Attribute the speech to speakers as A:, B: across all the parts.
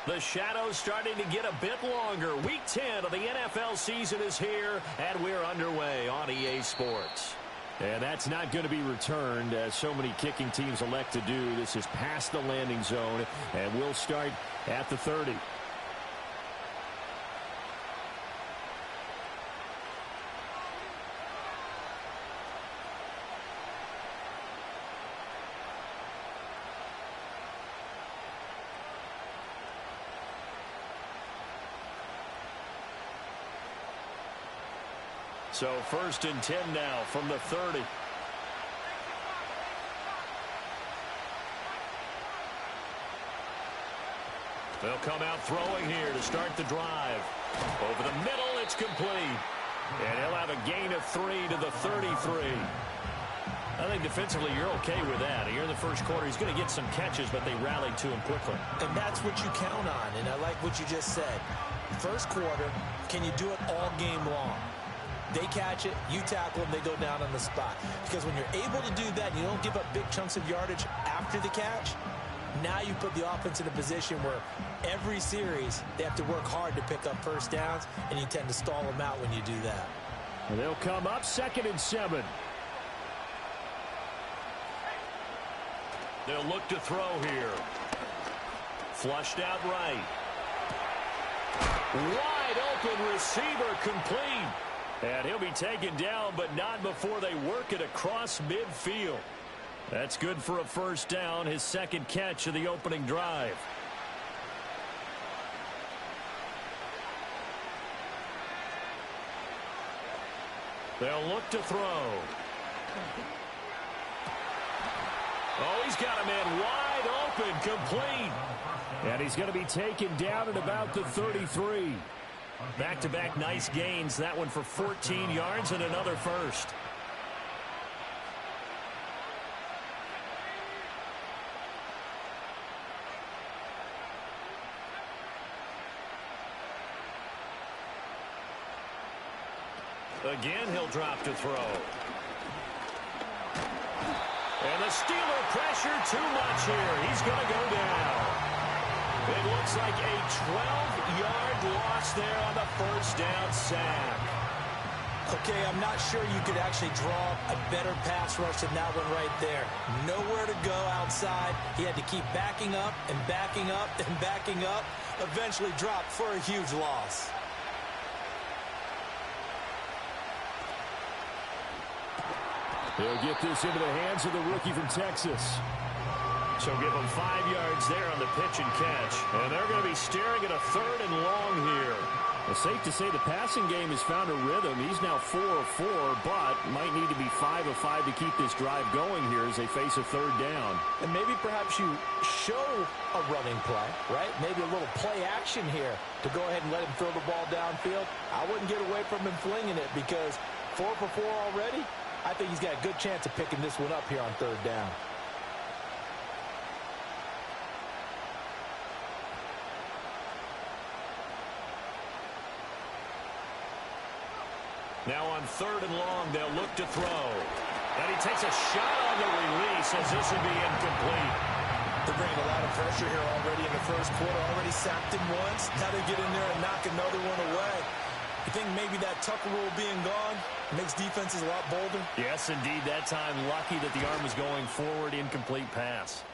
A: The shadow's starting to get a bit longer. Week 10 of the NFL season is here, and we're underway on EA Sports.
B: And that's not going to be returned, as so many kicking teams elect to do. This is past the landing zone, and we'll start at the 30.
A: So 1st and 10 now from the 30. They'll come out throwing here to start the drive. Over the middle, it's complete. And he'll have a gain of 3 to the 33. I think defensively you're okay with that. Here in the first quarter, he's going to get some catches, but they rallied to him quickly.
C: And that's what you count on, and I like what you just said. First quarter, can you do it all game long? They catch it, you tackle them, they go down on the spot. Because when you're able to do that and you don't give up big chunks of yardage after the catch, now you put the offense in a position where every series they have to work hard to pick up first downs, and you tend to stall them out when you do that.
B: And they'll come up 2nd and 7.
A: They'll look to throw here. Flushed out right. Wide open receiver complete. And he'll be taken down, but not before they work it across midfield. That's good for a first down, his 2nd catch of the opening drive. They'll look to throw. Oh, he's got a man wide open, complete.
B: And he's going to be taken down at about the 33.
A: Back-to-back nice gains. That one for 14 yards and another first. Again, he'll drop to throw. And the Steeler pressure too much here. He's going to go down. It looks like a 12-yard loss there on the first down sack.
C: Okay, I'm not sure you could actually draw a better pass rush than that one right there. Nowhere to go outside. He had to keep backing up and backing up and backing up. Eventually dropped for a huge loss.
B: They'll get this into the hands of the rookie from Texas.
A: So give them 5 yards there on the pitch and catch. And they're going to be staring at a 3rd and long here.
B: It's safe to say the passing game has found a rhythm. He's now 4 of 4, but might need to be 5 of 5 to keep this drive going here as they face a 3rd down.
C: And maybe perhaps you show a running play, right? Maybe a little play action here to go ahead and let him throw the ball downfield. I wouldn't get away from him flinging it because 4 for 4 already. I think he's got a good chance of picking this one up here on 3rd down.
A: Now on 3rd and long, they'll look to throw. And he takes a shot on the release as this would be incomplete.
C: They're bringing a lot of pressure here already in the first quarter. Already sacked him once. Now they get in there and knock another one away. I think maybe that Tucker rule being gone makes defenses a lot bolder.
A: Yes, indeed. That time, lucky that the arm was going forward. Incomplete pass.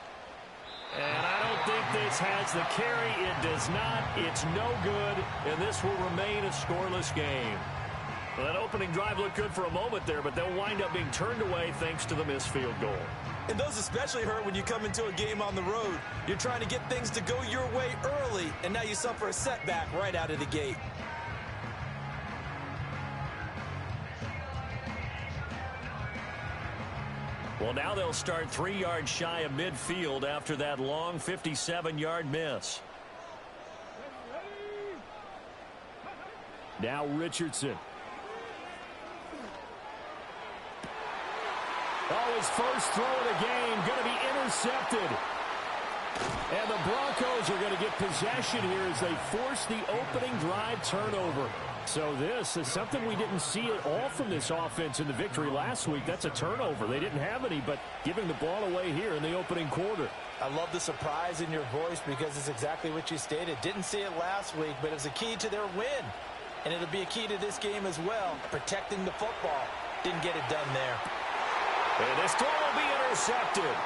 A: And I don't think this has the carry. It does not. It's no good. And this will remain a scoreless game. Well, that opening drive looked good for a moment there, but they'll wind up being turned away thanks to the missed field goal.
C: And those especially hurt when you come into a game on the road. You're trying to get things to go your way early, and now you suffer a setback right out of the gate.
A: Well, now they'll start 3 yards shy of midfield after that long 57-yard miss.
B: Now Richardson. Oh, his first throw of the game going to be intercepted. And the Broncos are going to get possession here as they force the opening drive turnover. So this is something we didn't see at all from this offense in the victory last week. That's a turnover. They didn't have any, but giving the ball away here in the opening quarter.
C: I love the surprise in your voice because it's exactly what you stated. Didn't see it last week, but it's a key to their win. And it'll be a key to this game as well, protecting the football. Didn't get it done there.
A: And this throw will be intercepted.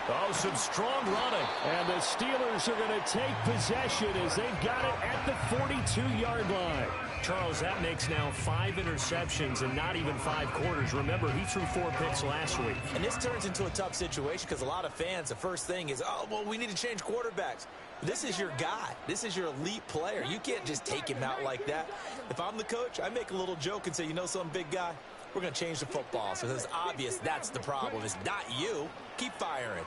A: Oh, some strong running.
B: And the Steelers are going to take possession as they've got it at the 42-yard line.
A: Charles, that makes now 5 interceptions in not even 5 quarters. Remember, he threw 4 picks last week.
C: And this turns into a tough situation because a lot of fans, the first thing is, oh, well, we need to change quarterbacks. This is your guy. This is your elite player. You can't just take him out like that. If I'm the coach, I make a little joke and say, you know something, big guy? We're going to change the football. So it's obvious that's the problem. It's not you. Keep firing.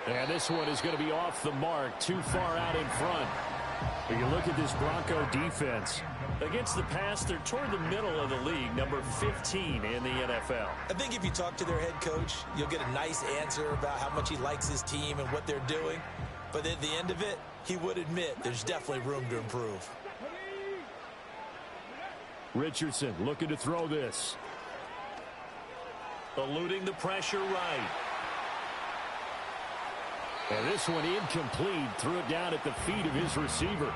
B: And this one is going to be off the mark, too far out in front. But you look at this Bronco defense.
A: Against the pass, they're toward the middle of the league, number 15 in the NFL.
C: I think if you talk to their head coach, you'll get a nice answer about how much he likes his team and what they're doing. But at the end of it, he would admit there's definitely room to improve.
B: Richardson looking to throw this.
A: Eluding the pressure right.
B: And this one incomplete. Threw it down at the feet of his receiver.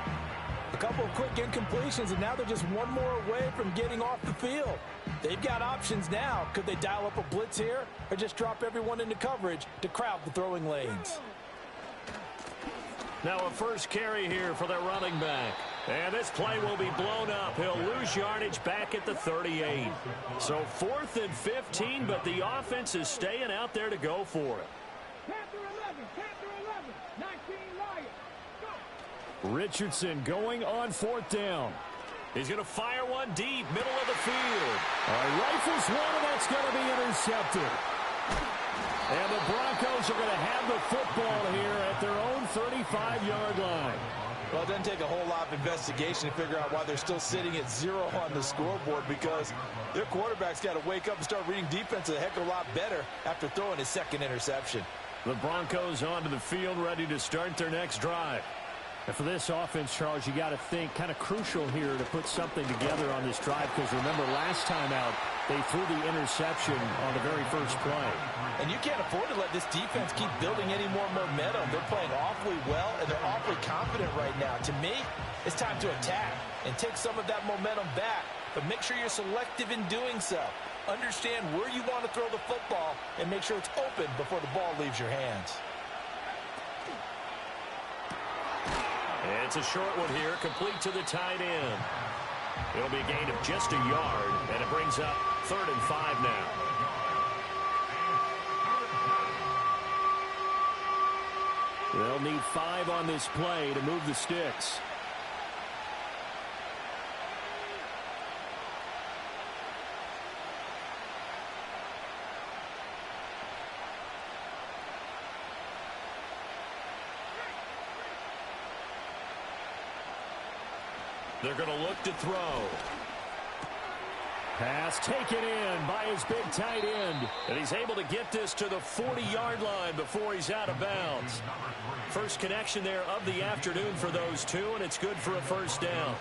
C: A couple of quick incompletions, and now they're just one more away from getting off the field. They've got options now. Could they dial up a blitz here or just drop everyone into coverage to crowd the throwing lanes?
A: Now a first carry here for their running back. And this play will be blown up. He'll lose yardage back at the 38. So 4th and 15, but the offense is staying out there to go for it.
B: Richardson going on 4th down.
A: He's going to fire one deep, middle of the field.
B: Rifles one, and that's going to be intercepted. And the Broncos are going to have the football here at their own 35-yard line.
C: Well, it doesn't take a whole lot of investigation to figure out why they're still sitting at 0 on the scoreboard, because their quarterback's got to wake up and start reading defense a heck of a lot better after throwing his 2nd interception.
B: The Broncos onto the field, ready to start their next drive. And for this offense, Charles, you got to think kind of crucial here to put something together on this drive, because remember last time out they threw the interception on the very first play.
C: And you can't afford to let this defense keep building any more momentum. They're playing awfully well, and they're awfully confident right now. To me, it's time to attack and take some of that momentum back, but make sure you're selective in doing so. Understand where you want to throw the football and make sure it's open before the ball leaves your hands.
A: It's a short one here, complete to the tight end. It'll be a gain of just a yard, and it brings up 3rd and 5 now.
B: They'll need 5 on this play to move the sticks.
A: They're going to look to throw.
B: Pass taken in by his big tight end.
A: And he's able to get this to the 40-yard line before he's out of bounds. First connection there of the afternoon for those two, and it's good for a first down.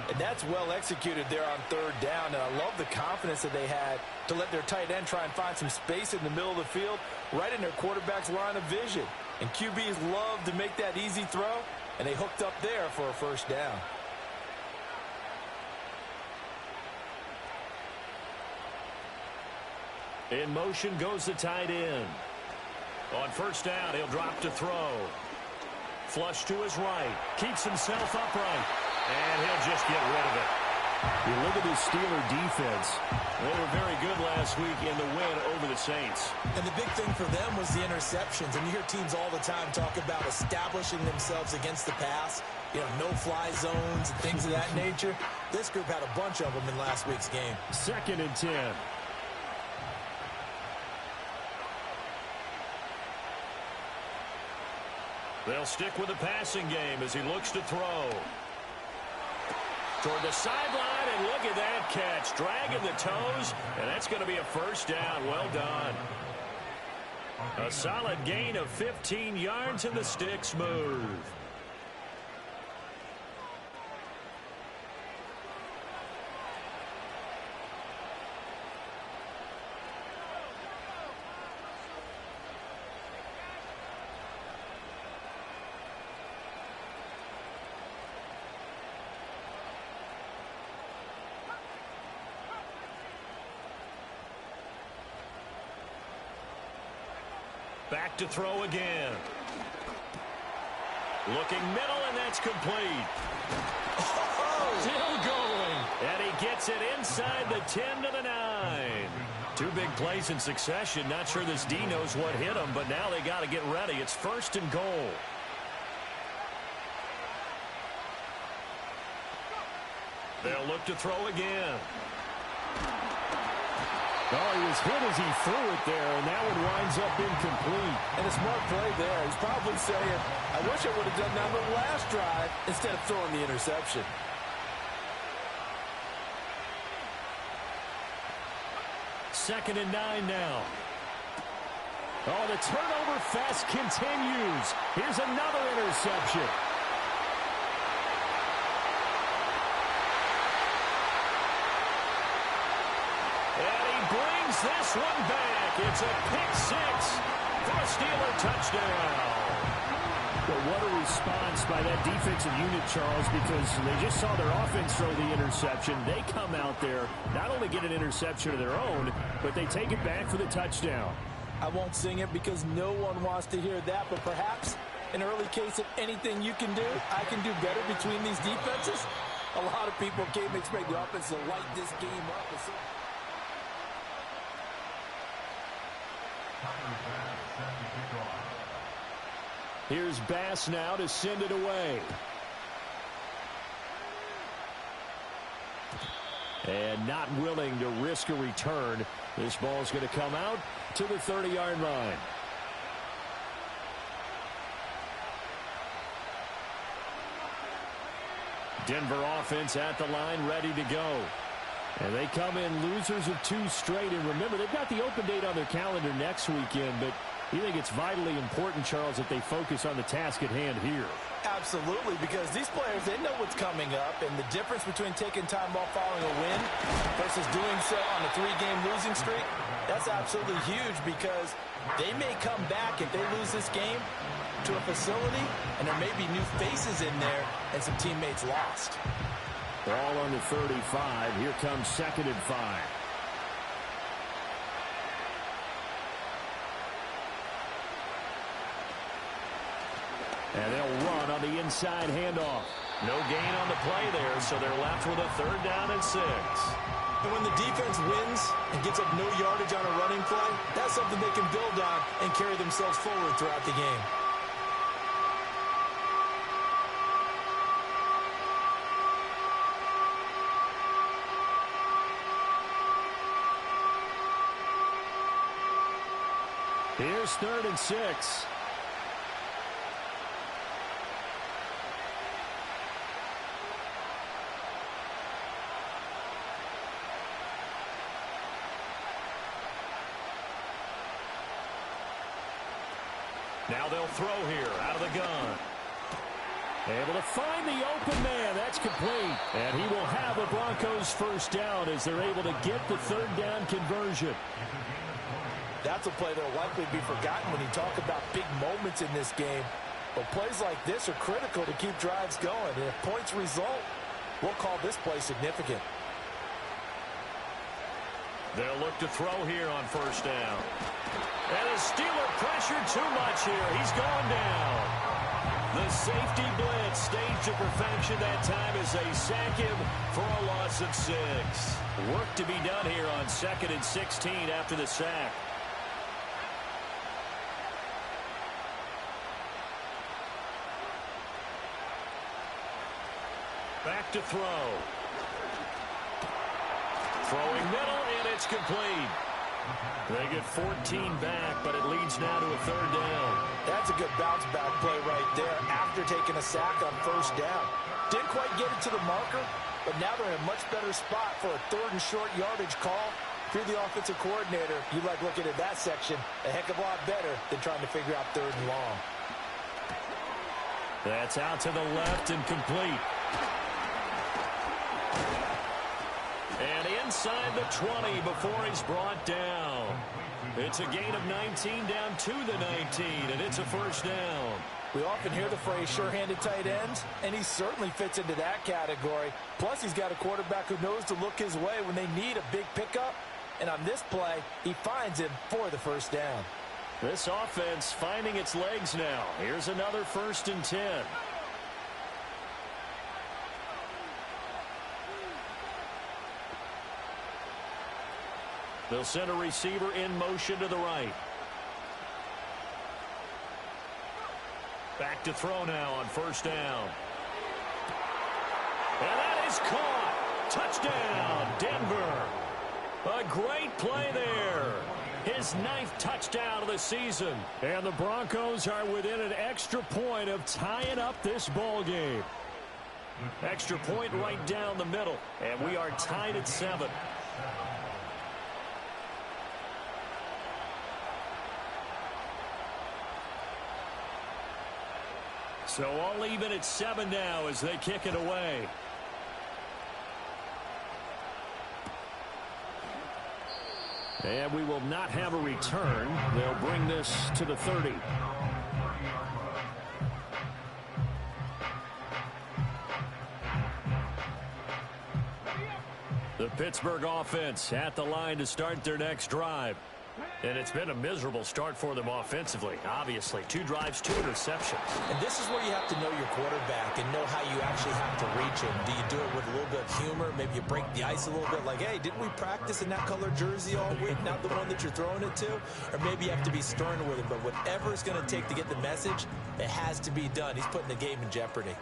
C: And that's well executed there on 3rd down, and I love the confidence that they had to let their tight end try and find some space in the middle of the field, right in their quarterback's line of vision. And QBs love to make that easy throw, and they hooked up there for a first down.
A: In motion goes the tight end. On first down, he'll drop to throw. Flush to his right. Keeps himself upright. And he'll just get rid of it.
B: You look at this Steeler defense.
A: They were very good last week in the win over the Saints.
C: And the big thing for them was the interceptions. And you hear teams all the time talk about establishing themselves against the pass. You know, no-fly zones and things of that nature. This group had a bunch of them in last week's game.
B: 2nd and 10.
A: They'll stick with the passing game as he looks to throw. toward the sideline, and look at that catch. Dragging the toes, and that's going to be a first down. Well done. A solid gain of 15 yards, and the sticks move. Back to throw again. Looking middle, and that's complete. Oh, still going. And he gets it inside the 10 to the 9. Two big plays in succession. Not sure this D knows what hit him, but now they got to get ready. It's first and goal. They'll look to throw again.
B: Oh, he was hit as he threw it there, and that one winds up incomplete.
C: And a smart play there. He's probably saying, I wish I would have done that on the last drive instead of throwing the interception.
B: Second and 9 now. Oh, the turnover fest continues. Here's another interception.
A: Brings this one back. It's a pick six for a Steeler touchdown.
B: But what a response by that defensive unit, Charles, because they just saw their offense throw the interception. They come out there, not only get an interception of their own, but they take it back for the touchdown.
C: I won't sing it because no one wants to hear that, but perhaps an early case of anything you can do, I can do better between these defenses. A lot of people came to expect the offense to light this game up.
B: Here's Bass now to send it away. And not willing to risk a return. This ball's going to come out to the 30-yard line. Denver offense at the line, ready to go. And they come in losers of 2 straight. And remember, they've got the open date on their calendar next weekend, but you think it's vitally important, Charles, that they focus on the task at hand here?
C: Absolutely, because these players, they know what's coming up, and the difference between taking time off following a win versus doing so on a 3-game losing streak, that's absolutely huge because they may come back if they lose this game to a facility, and there may be new faces in there and some teammates lost.
B: Ball on the 35. Here comes 2nd and 5. And they'll run on the inside handoff.
A: No gain on the play there, so they're left with a 3rd down and 6.
C: And when the defense wins and gets up no yardage on a running play, that's something they can build on and carry themselves forward throughout the game.
B: Here's 3rd and 6.
A: Now they'll throw here out of the gun.
B: Able to find the open man. That's complete. And he will have a Broncos 1st down as they're able to get the 3rd down conversion.
C: That's a play that will likely be forgotten when you talk about big moments in this game. But plays like this are critical to keep drives going. And if points result, we'll call this play significant.
A: They'll look to throw here on 1st down. And the Steeler pressured too much here. He's gone down. The safety blitz staged to perfection that time as they sack him for a loss of 6. Work to be done here on 2nd and 16 after the sack. Back to throw. Throwing middle, and it's complete. They get 14 back, but it leads now to a 3rd down.
C: That's a good bounce-back play right there after taking a sack on 1st down. Didn't quite get it to the marker, but now they're in a much better spot for a 3rd and short yardage call. If you're the offensive coordinator, you like looking at that section a heck of a lot better than trying to figure out 3rd and long.
A: That's out to the left and complete. And inside the 20 before he's brought down. It's a gain of 19 down to the 19, and it's a 1st down.
C: We often hear the phrase sure-handed tight ends, and he certainly fits into that category. Plus, he's got a quarterback who knows to look his way when they need a big pickup. And on this play, he finds him for the 1st down.
A: This offense finding its legs now. Here's another 1st and 10. They'll send a receiver in motion to the right. Back to throw now on 1st down. And that is caught. Touchdown, Denver. A great play there. His 9th touchdown of the season.
B: And the Broncos are within an extra point of tying up this ball game.
A: Extra point right down the middle. And we are tied at 7. So all even at 7 now as they kick it away.
B: And we will not have a return. They'll bring this to the 30.
A: The Pittsburgh offense at the line to start their next drive. And it's been a miserable start for them offensively. Obviously, 2 drives, 2 interceptions.
C: And this is where you have to know your quarterback and know how you actually have to reach him. Do you do it with a little bit of humor? Maybe you break the ice a little bit like, hey, didn't we practice in that color jersey all week, not the one that you're throwing it to? Or maybe you have to be stern with him. But whatever it's going to take to get the message, it has to be done. He's putting the game in jeopardy.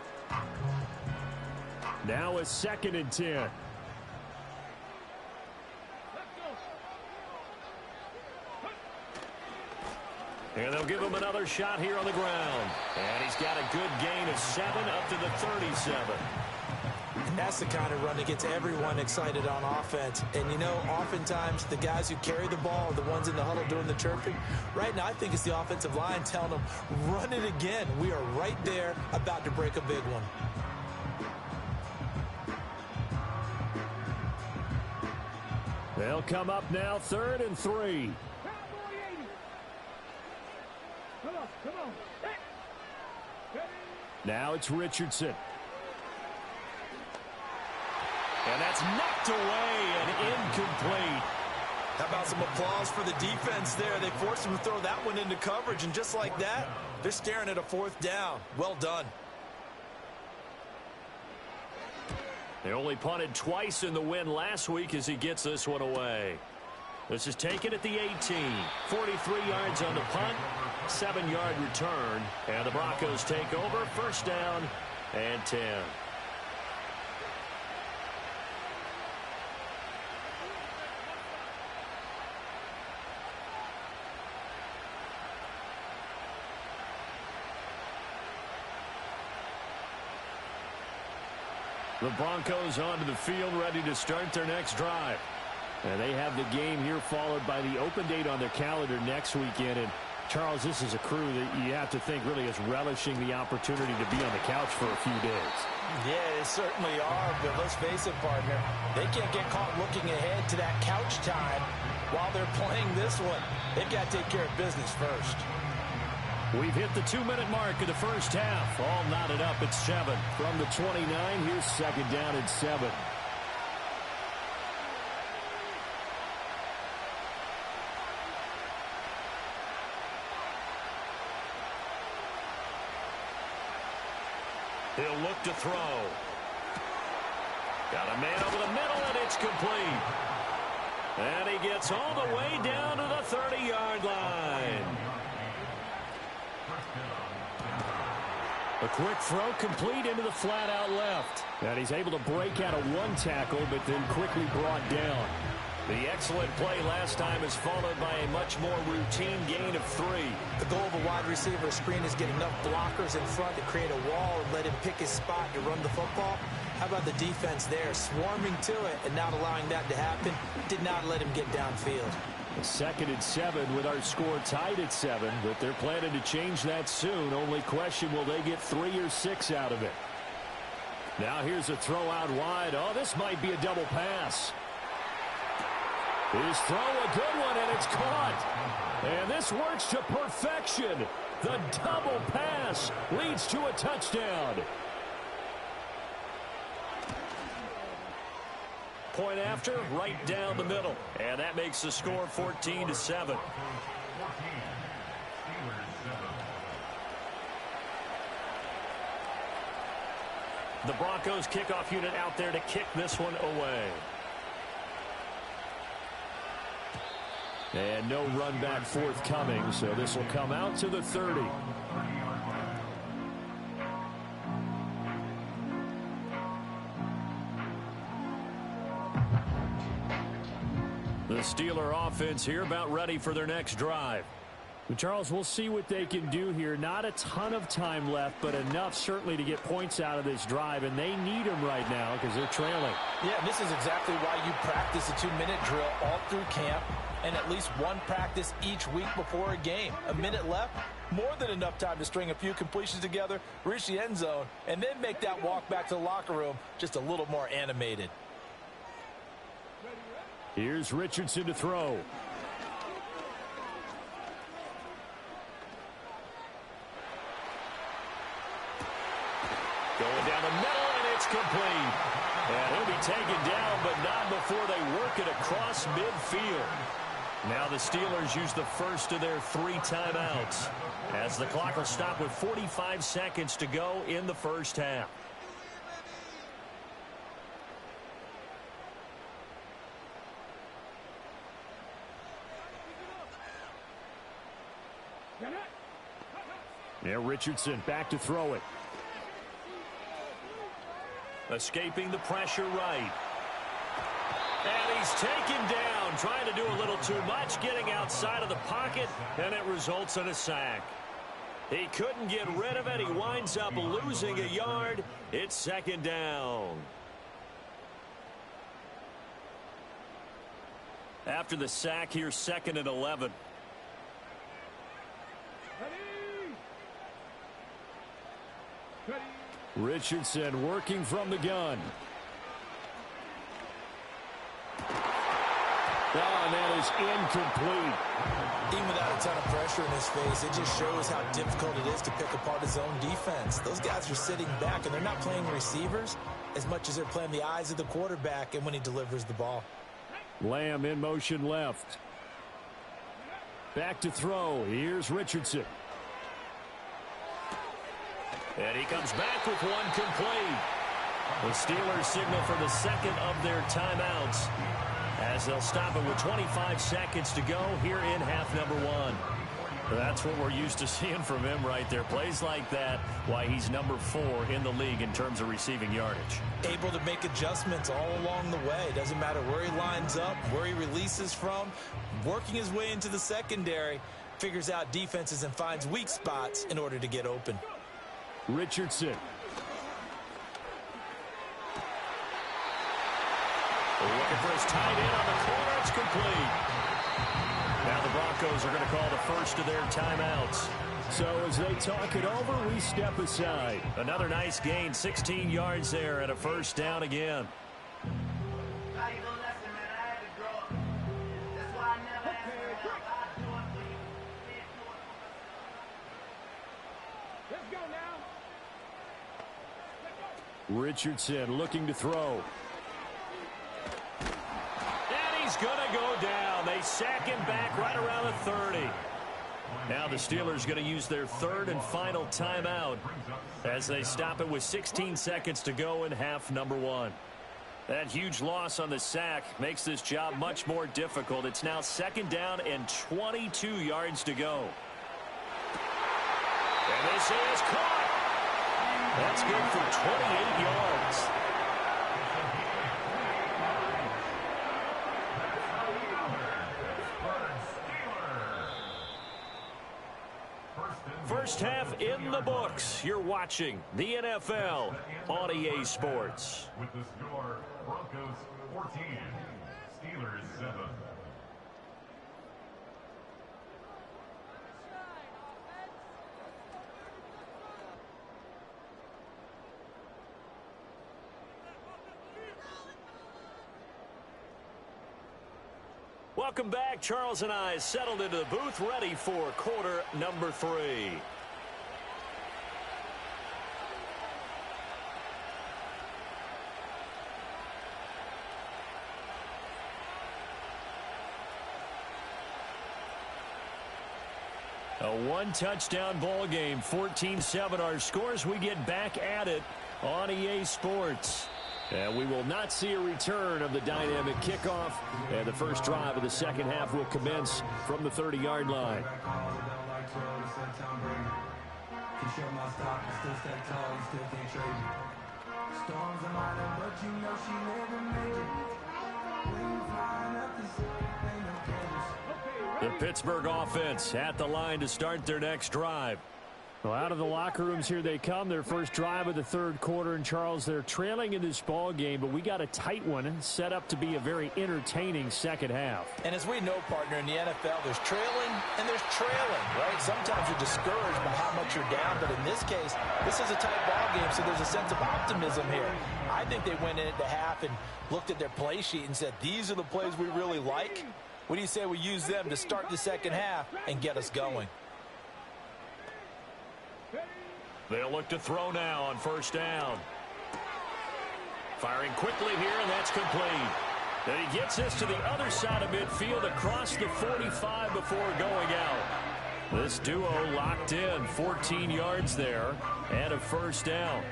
B: Now a 2nd and 10.
A: And they'll give him another shot here on the ground. And he's got a good gain of 7 up to the 37.
C: That's the kind of run that gets everyone excited on offense. And, you know, oftentimes the guys who carry the ball are the ones in the huddle doing the chirping. Right now, I think it's the offensive line telling them, run it again. We are right there about to break a big one.
B: They'll come up now 3rd and 3. Now it's Richardson.
A: And that's knocked away and incomplete.
C: How about some applause for the defense there? They forced him to throw that one into coverage, and just like that, they're staring at a 4th down. Well done.
A: They only punted twice in the win last week as he gets this one away. This is taken at the 18. 43 yards on the punt. 7-yard return. And the Broncos take over. 1st down and 10.
B: The Broncos onto the field, ready to start their next drive. And they have the game here followed by the open date on their calendar next weekend. And Charles, this is a crew that you have to think really is relishing the opportunity to be on the couch for a few days.
C: Yeah, they certainly are, but let's face it, partner. They can't get caught looking ahead to that couch time while they're playing this one. They've got to take care of business first.
B: We've hit the 2-minute mark of the first half. All knotted up at 7. From the 29, here's 2nd down and 7.
A: He'll look to throw. Got a man over the middle, and it's complete. And he gets all the way down to the 30-yard line.
B: A quick throw complete into the flat out left. And he's able to break out of 1 tackle, but then quickly brought down.
A: The excellent play last time is followed by a much more routine gain of 3.
C: The goal of a wide receiver screen is get enough blockers in front to create a wall and let him pick his spot to run the football. How about the defense there, swarming to it and not allowing that to happen? Did not let him get downfield.
B: 2nd and 7 with our score tied at 7, but they're planning to change that soon. Only question, will they get 3 or 6 out of it? Now here's a throw out wide. Oh, this might be a double pass. His throw, a good one, and it's caught. And this works to perfection. The double pass leads to a touchdown.
A: Point after, right down the middle. And that makes the score 14-7. The Broncos kickoff unit out there to kick this one away.
B: And no run back forthcoming, so this will come out to the 30. The Steeler offense here about ready for their next drive. And Charles, we'll see what they can do here. Not a ton of time left, but enough certainly to get points out of this drive, and they need them right now because they're trailing.
C: Yeah, this is exactly why you practice a 2-minute drill all through camp and at least one practice each week before a game. A minute left, more than enough time to string a few completions together, reach the end zone, and then make that walk back to the locker room just a little more animated.
B: Here's Richardson to throw.
A: Going down the middle, and it's complete. And he'll be taken down, but not before they work it across midfield. Now the Steelers use the first of their 3 timeouts, as the clock will stop with 45 seconds to go in the first half.
B: Yeah, Richardson back to throw it.
A: Escaping the pressure right. And he's taken down, trying to do a little too much, getting outside of the pocket, and it results in a sack. He couldn't get rid of it. He winds up losing a yard. It's 2nd down. After the sack, here's 2nd and 11.
B: Richardson working from the gun. Oh, and that is incomplete.
C: Even without a ton of pressure in his face, it just shows how difficult it is to pick apart his own defense. Those guys are sitting back, and they're not playing receivers as much as they're playing the eyes of the quarterback and when he delivers the ball.
B: Lamb in motion left. Back to throw. Here's Richardson.
A: And he comes back with one complete. The Steelers signal for the 2nd of their timeouts, as they'll stop it with 25 seconds to go here in half number 1. That's what we're used to seeing from him right there. Plays like that, why he's number 4 in the league in terms of receiving yardage.
C: Able to make adjustments all along the way. Doesn't matter where he lines up, where he releases from. Working his way into the secondary, figures out defenses and finds weak spots in order to get open.
B: Richardson.
A: Looking for his tight end on the corner. It's complete. Now the Broncos are going to call the first of their timeouts.
B: So as they talk it over, we step aside.
A: Another nice gain, 16 yards there, and a 1st down again.
B: Richardson looking to throw.
A: And he's going to go down. They sack him back right around the 30. Now the Steelers going to use their 3rd and final timeout as they stop it with 16 seconds to go in half number 1. That huge loss on the sack makes this job much more difficult. It's now 2nd down and 22 yards to go. And this is caught. That's good for 28 yards. First half in the books. You're watching the NFL on EA Sports.
D: With the score, Broncos 14, Steelers 7.
A: Welcome back. Charles and I settled into the booth, ready for quarter number 3. A one-touchdown ball game, 14-7 our scores. We get back at it on EA Sports. And we will not see a return of the dynamic kickoff. And the first drive of the second half will commence from the 30-yard line. The Pittsburgh offense at the line to start their next drive.
B: Well, out of the locker rooms here they come. Their first drive of the third quarter. And, Charles, they're trailing in this ball game, but we got a tight one set up to be a very entertaining second half.
C: And as we know, partner, in the NFL, there's trailing and there's trailing, right? Sometimes you're discouraged by how much you're down, but in this case, this is a tight ball game, so there's a sense of optimism here. I think they went in at the half and looked at their play sheet and said, these are the plays we really like. What do you say we use them to start the second half and get us going?
A: They'll look to throw now on first down. Firing quickly here, and that's complete. And he gets this to the other side of midfield across the 45 before going out. This duo locked in, 14 yards there, and a first down.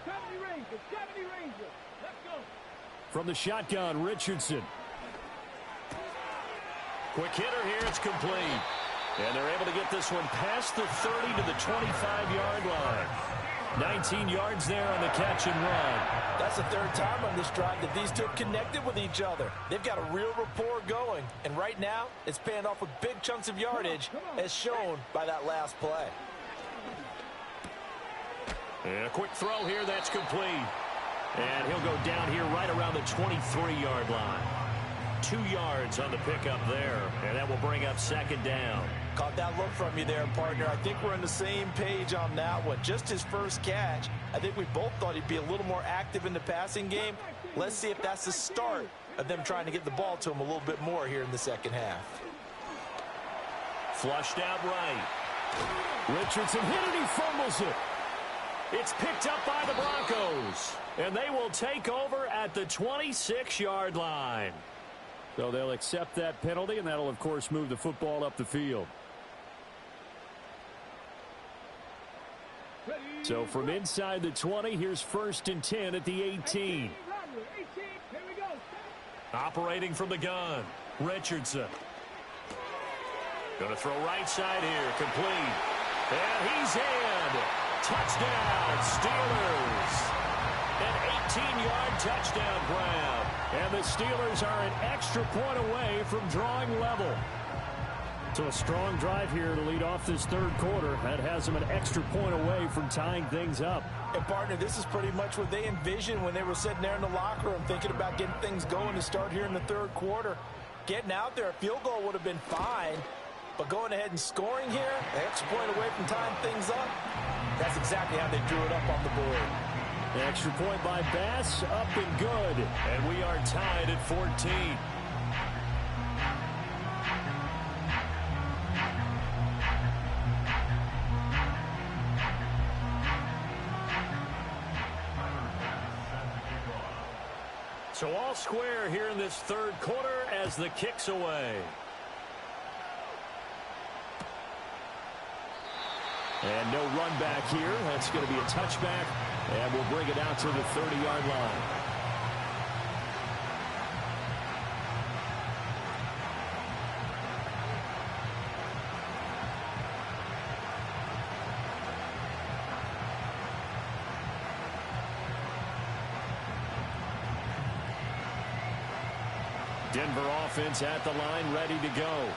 B: 70 Rangers. Let's go. From the shotgun, Richardson.
A: Quick hitter here, it's complete. And they're able to get this one past the 30 to the 25-yard line. 19 yards there on the catch and run.
C: That's the third time on this drive that these two have connected with each other. They've got a real rapport going. And right now, it's paying off with big chunks of yardage, as shown by that last play.
A: And a quick throw here, that's complete. And he'll go down here right around the 23-yard line. 2 yards on the pickup there, and that will bring up second down.
C: Caught that look from you there, partner. I think we're on the same page on that one. Just his first catch. I think we both thought he'd be a little more active in the passing game. Let's see if that's the start of them trying to get the ball to him a little bit more here in the second half.
A: Flushed out right.
B: Richardson hit it, he fumbles it.
A: It's picked up by the Broncos, and they will take over at the 26-yard line.
B: So they'll accept that penalty, and that'll, of course, move the football up the field. So from inside the 20, here's 1st and 10 at the 18.
A: Operating from the gun, Richardson. Going to throw right side here, complete. And he's in. Touchdown, Steelers. An 18-yard touchdown grab. And the Steelers are an extra point away from drawing level.
B: So a strong drive here to lead off this third quarter. That has them an extra point away from tying things up.
C: And, partner, this is pretty much what they envisioned when they were sitting there in the locker room thinking about getting things going to start here in the third quarter. Getting out there, a field goal would have been fine. But going ahead and scoring here, an extra point away from tying things up, that's exactly how they drew it up on the board.
B: The extra point by Bass, up and good.
A: And we are tied at 14. So all square here in this third quarter as the kick's away.
B: And no run back here. That's going to be a touchback. And we'll bring it out to the 30-yard line.
A: Denver offense at the line, ready to go.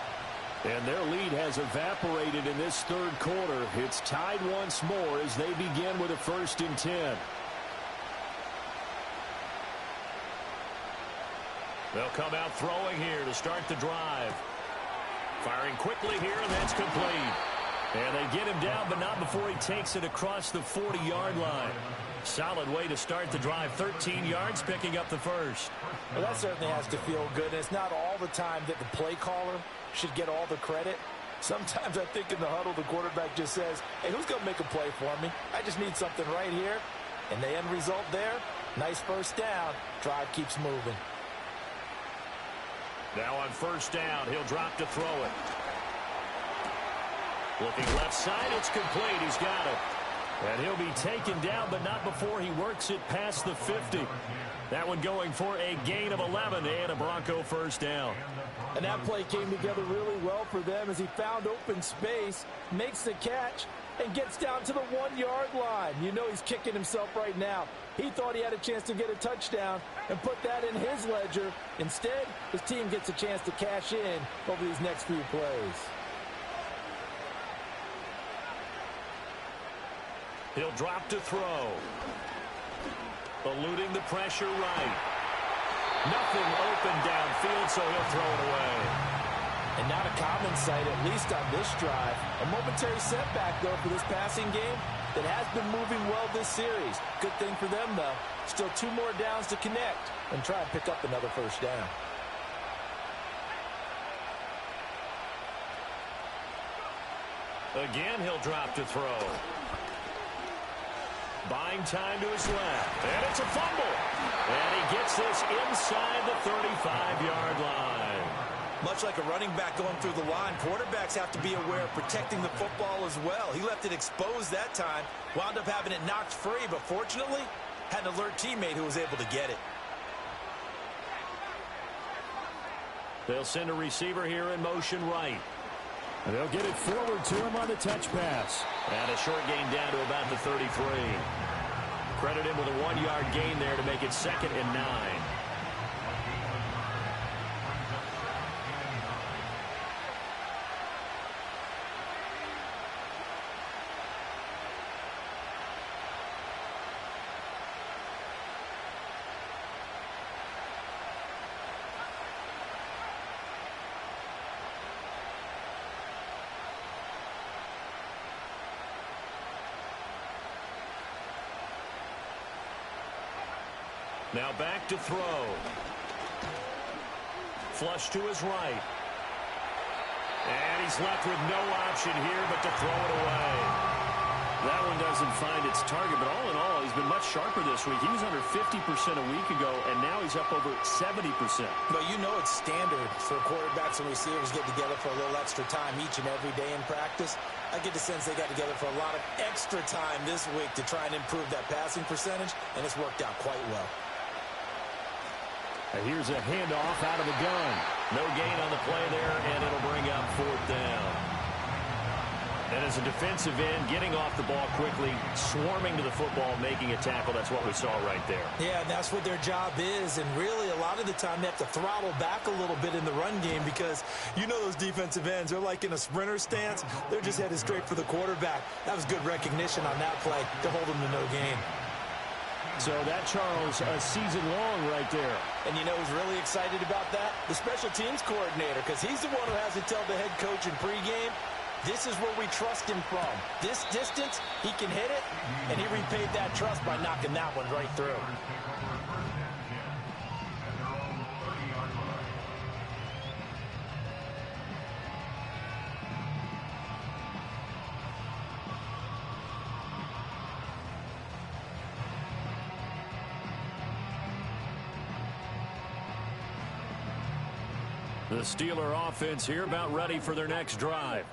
B: And their lead has evaporated in this third quarter. It's tied once more as they begin with a 1st and 10.
A: They'll come out throwing here to start the drive. Firing quickly here, and that's complete. And they get him down, but not before he takes it across the 40-yard line. Solid way to start the drive. 13 yards, picking up the first.
C: Well, that certainly has to feel good. It's not all the time that the play caller should get all the credit. Sometimes I think in the huddle, the quarterback just says, hey, who's going to make a play for me? I just need something right here. And the end result there, nice first down. Drive keeps moving.
A: Now on 1st down, he'll drop to throw it. Looking left side, it's complete. He's got it. And he'll be taken down, but not before he works it past the 50. That one going for a gain of 11 and a Bronco 1st down.
C: And that play came together really well for them as he found open space, makes the catch, and gets down to the 1-yard line. You know he's kicking himself right now. He thought he had a chance to get a touchdown and put that in his ledger. Instead, his team gets a chance to cash in over these next few plays.
A: He'll drop to throw. Eluding the pressure right. Nothing open downfield, so he'll throw it away.
C: And not a common sight, at least on this drive. A momentary setback, though, for this passing game that has been moving well this series. Good thing for them, though. Still 2 more downs to connect and try and pick up another 1st down.
A: Again, he'll drop to throw. Buying time to his left. And it's a fumble. And he gets this inside the 35-yard line.
C: Much like a running back going through the line, quarterbacks have to be aware of protecting the football as well. He left it exposed that time, wound up having it knocked free, but fortunately, had an alert teammate who was able to get it.
A: They'll send a receiver here in motion right.
B: And they'll get it forward to him on the touch pass.
A: And a short gain down to about the 33. Credit him with a 1-yard gain there to make it 2nd and 9. Now back to throw. Flush to his right. And he's left with no option here but to throw it away.
B: That one doesn't find its target, but all in all, he's been much sharper this week. He was under 50% a week ago, and now he's up over 70%.
C: But you know it's standard for quarterbacks and receivers get together for a little extra time each and every day in practice. I get the sense they got together for a lot of extra time this week to try and improve that passing percentage, and it's worked out quite well.
B: And here's a handoff out of the gun.
A: No gain on the play there, and it'll bring up 4th down. And as a defensive end, getting off the ball quickly, swarming to the football, making a tackle, that's what we saw right there.
C: Yeah, and that's what their job is, and really a lot of the time they have to throttle back a little bit in the run game because you know those defensive ends, they're like in a sprinter stance. They're just headed straight for the quarterback. That was good recognition on that play to hold them to no gain.
B: So that, Charles, a season long right there.
C: And you know who's really excited about that? The special teams coordinator, because he's the one who has to tell the head coach in pregame, this is where we trust him from. This distance, he can hit it, and he repaid that trust by knocking that one right through.
A: The Steeler offense here about ready for their next drive.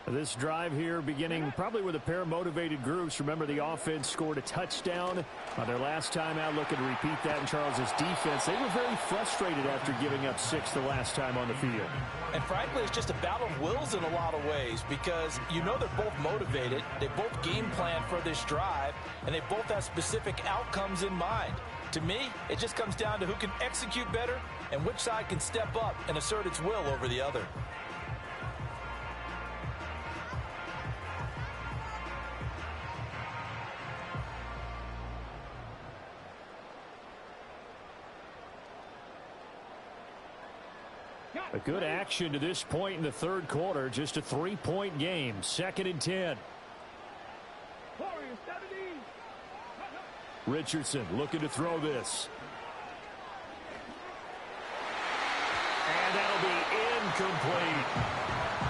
B: This drive here beginning probably with a pair of motivated groups. Remember, the offense scored a touchdown on their last time out, looking to repeat that in Charles's defense. They were very frustrated after giving up 6 the last time on the field.
C: And frankly, it's just a battle of wills in a lot of ways because you know they're both motivated. They both game plan for this drive, and they both have specific outcomes in mind. To me, it just comes down to who can execute better and which side can step up and assert its will over the other.
B: A good action to this point in the third quarter. Just a 3-point game. 2nd and 10. Richardson looking to throw this.
A: And that'll be incomplete.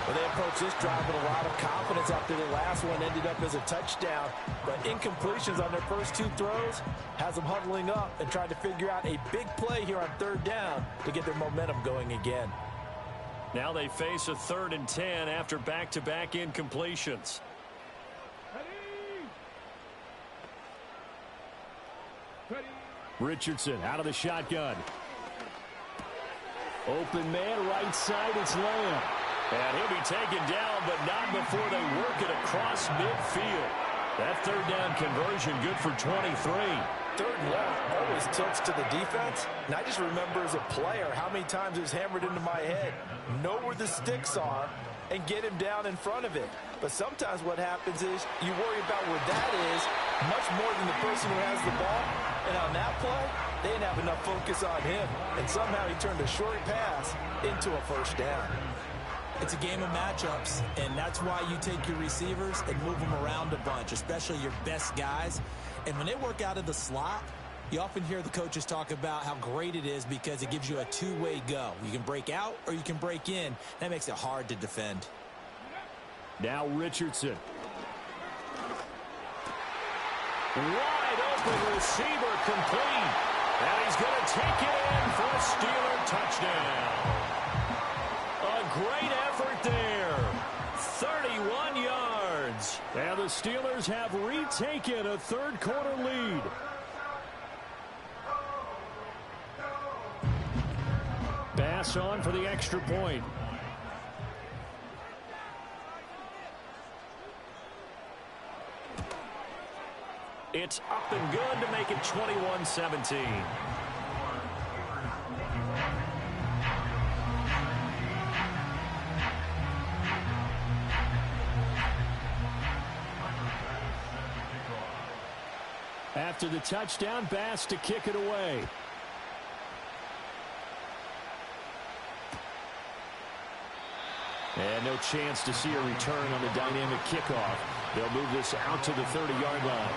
C: Well, they approached this drive with a lot of confidence after the last one ended up as a touchdown. But incompletions on their first 2 throws has them huddling up and trying to figure out a big play here on 3rd down to get their momentum going again.
A: Now they face a 3rd and 10 after back-to-back incompletions.
B: Richardson out of the shotgun. Open man, right side, it's Lamb.
A: And he'll be taken down, but not before they work it across midfield. That 3rd down conversion good for 23.
C: 3rd and long always tilts to the defense. And I just remember as a player how many times it was hammered into my head. Know where the sticks are and get him down in front of it. But sometimes what happens is you worry about where that is much more than the person who has the ball. And on that play, they didn't have enough focus on him. And somehow he turned a short pass into a 1st down.
E: It's a game of matchups, and that's why you take your receivers and move them around a bunch, especially your best guys. And when they work out of the slot, you often hear the coaches talk about how great it is because it gives you a 2-way go. You can break out or you can break in. That makes it hard to defend.
B: Now Richardson.
A: Wide open receiver complete. And he's going to take it in for a Steeler touchdown. A great effort there. 31 yards.
B: And the Steelers have retaken a 3rd quarter lead. Pass on for the extra point.
A: It's up and good to make it 21-17.
B: After the touchdown, Bass to kick it away. And no chance to see a return on the dynamic kickoff. They'll move this out to the 30-yard line.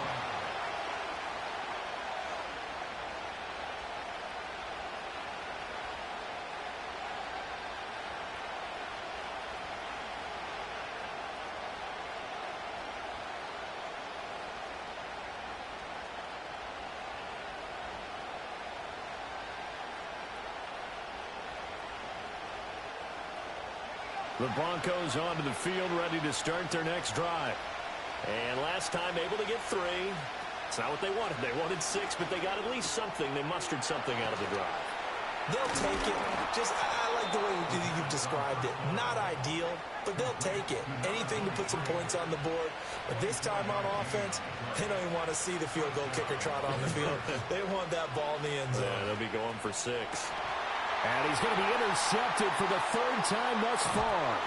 A: The Broncos onto the field, ready to start their next drive. And last time able to get 3. It's not what they wanted. They wanted 6, but they got at least something. They mustered something out of the drive.
C: They'll take it. I like the way you've described it. Not ideal, but they'll take it. Anything to put some points on the board. But this time on offense, they don't even want to see the field goal kicker trot on the field. They want that ball in the end zone.
A: Yeah, they'll be going for 6.
B: And he's going to be intercepted for the 3rd time thus far.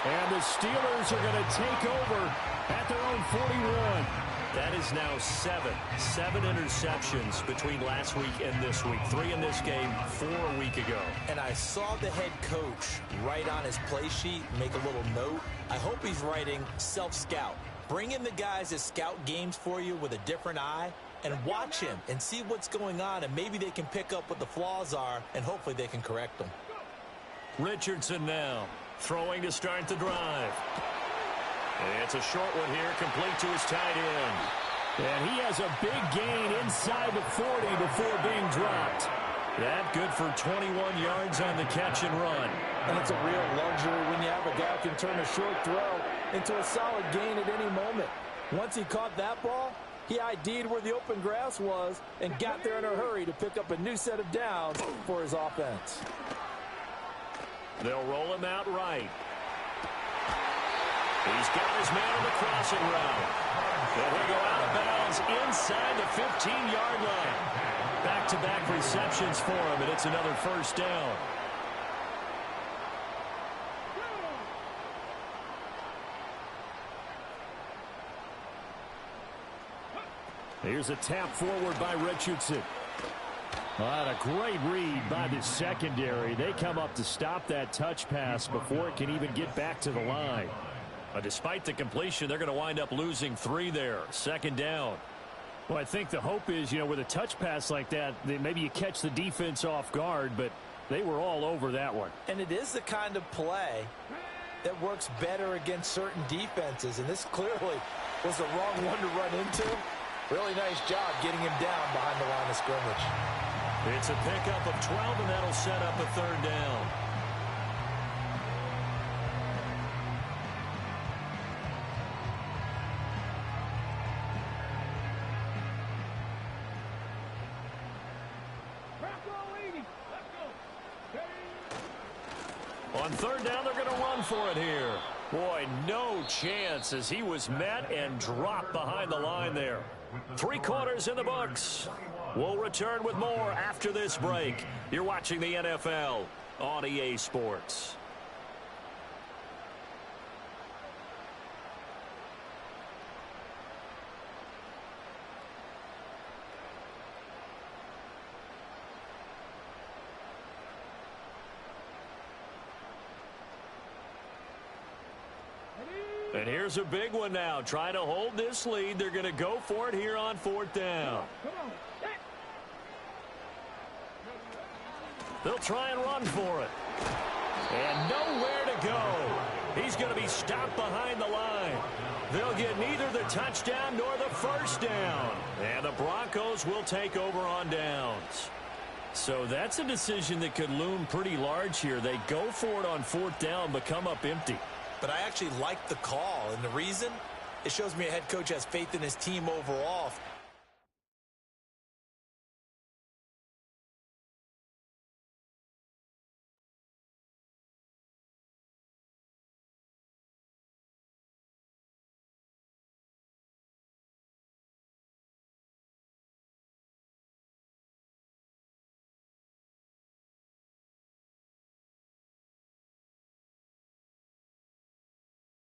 B: And the Steelers are going to take over at their own 41.
A: That is now 7 interceptions between last week and this week. 3 in this game, 4 a week ago.
C: And I saw the head coach write on his play sheet, make a little note. I hope he's writing self-scout. Bring in the guys that scout games for you with a different eye and watch him and see what's going on, and maybe they can pick up what the flaws are, and hopefully they can correct them.
A: Richardson now throwing to start the drive. And it's a short one here, complete to his tight end.
B: And he has a big gain inside the 40 before being dropped.
A: That good for 21 yards on the catch and run.
C: And it's a real luxury when you have a guy who can turn a short throw into a solid gain at any moment. Once he caught that ball, he ID'd where the open grass was and got there in a hurry to pick up a new set of downs for his offense.
A: They'll roll him out right. He's got his man on the crossing route. And he'll go out of bounds inside the 15-yard line. Back-to-back receptions for him, and it's another 1st down.
B: Here's a tap forward by Richardson. Well, a great read by the secondary. They come up to stop that touch pass before it can even get back to the line.
A: But despite the completion, they're going to wind up losing 3 there. 2nd down.
B: Well, I think the hope is, with a touch pass like that, maybe you catch the defense off guard, but they were all over that one.
C: And it is the kind of play that works better against certain defenses, and this clearly was the wrong one to run into. Really nice job getting him down behind the line of scrimmage.
A: It's a pickup of 12, and that'll set up a 3rd down. On 3rd down, they're going to run for it here. Boy, no chance as he was met and dropped behind the line there. 3 quarters in the books. We'll return with more after this break. You're watching the NFL on EA Sports. And here's a big one now. Trying to hold this lead. They're going to go for it here on 4th down. They'll try and run for it. And nowhere to go. He's going to be stopped behind the line. They'll get neither the touchdown nor the 1st down. And the Broncos will take over on downs. So that's a decision that could loom pretty large here. They go for it on 4th down, but come up empty.
C: But I actually like the call, and the reason? It shows me a head coach has faith in his team overall.